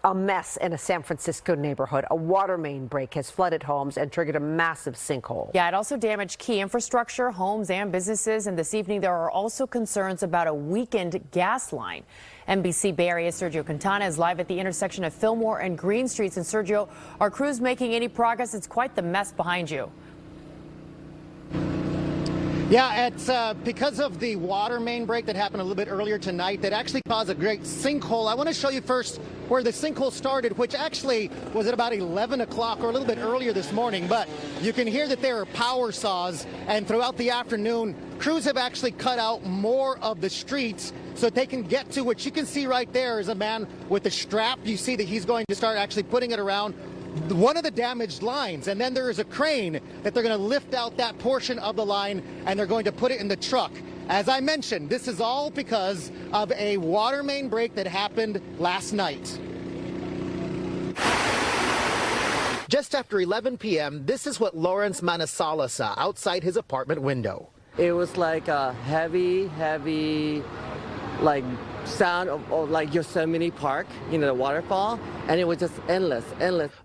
A mess in a San Francisco neighborhood. A water main break has flooded homes and triggered a massive sinkhole. Yeah, it also damaged key infrastructure, homes and businesses. And this evening, there are also concerns about a weakened gas line. NBC Bay Area Sergio Quintana is live at the intersection of Fillmore and Green Streets. And Sergio, are crews making any progress? It's quite the mess behind you. Yeah, it's because of the water main break that happened a little bit earlier tonight that actually caused a great sinkhole. I want to show you first where the sinkhole started, which actually was at about 11 o'clock or a little bit earlier this morning. But you can hear that there are power saws, and throughout the afternoon, crews have actually cut out more of the streets so that they can get to what you can see right there is a man with a strap. You see that he's going to start actually putting it around one of the damaged lines, and then there is a crane that they're going to lift out that portion of the line and they're going to put it in the truck. As I mentioned, this is all because of a water main break that happened last night. Just after 11 p.m., this is what Lawrence Manasala saw outside his apartment window. It was like a heavy, like sound of like Yosemite Park, the waterfall, and it was just endless.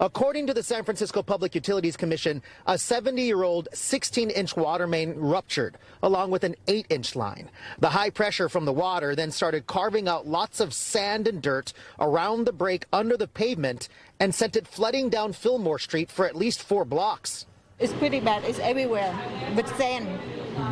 According to the San Francisco Public Utilities Commission, a 70-year-old 16-inch water main ruptured, along with an 8-inch line. The high pressure from the water then started carving out lots of sand and dirt around the break under the pavement and sent it flooding down Fillmore Street for at least 4 blocks. It's pretty bad. It's everywhere with sand.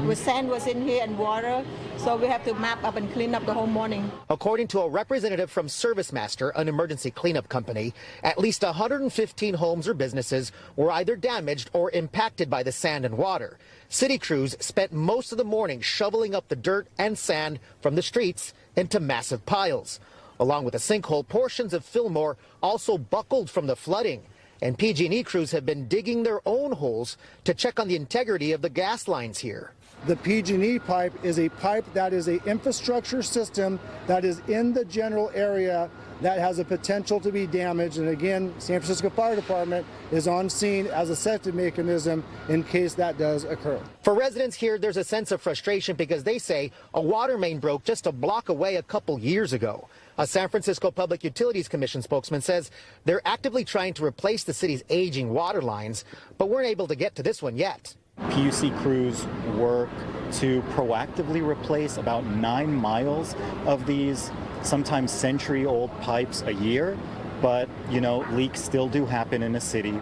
With sand was in here and water, so we have to map up and clean up the whole morning. According to a representative from ServiceMaster, an emergency cleanup company, at least 115 homes or businesses were either damaged or impacted by the sand and water. City crews spent most of the morning shoveling up the dirt and sand from the streets into massive piles. Along with the sinkhole, portions of Fillmore also buckled from the flooding. And PG&E crews have been digging their own holes to check on the integrity of the gas lines here. The PG&E pipe is a pipe that is an infrastructure system that is in the general area that has a potential to be damaged. And again, San Francisco Fire Department is on scene as a safety mechanism in case that does occur. For residents here, there's a sense of frustration because they say a water main broke just a block away a couple years ago. A San Francisco Public Utilities Commission spokesman says they're actively trying to replace the city's aging water lines, but weren't able to get to this one yet. PUC crews work to proactively replace about 9 miles of these sometimes century-old pipes a year, but, leaks still do happen in a city.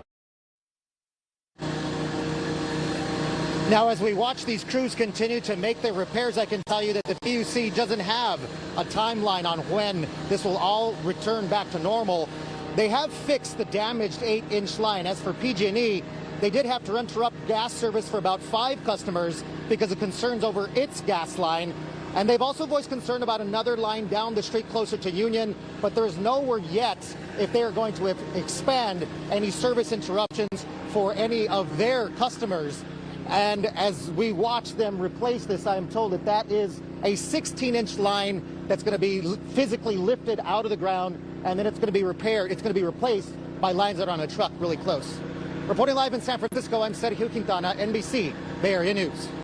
Now, as we watch these crews continue to make their repairs, I can tell you that the PUC doesn't have a timeline on when this will all return back to normal. They have fixed the damaged 8-inch line. As for PG&E, they did have to interrupt gas service for about 5 customers because of concerns over its gas line. And they've also voiced concern about another line down the street closer to Union, but there is no word yet if they are going to expand any service interruptions for any of their customers. And as we watch them replace this, I am told that that is a 16-inch line that's going to be physically lifted out of the ground, and then it's going to be repaired. It's going to be replaced by lines that are on a truck really close. Reporting live in San Francisco, I'm Sergio Quintana, NBC Bay Area News.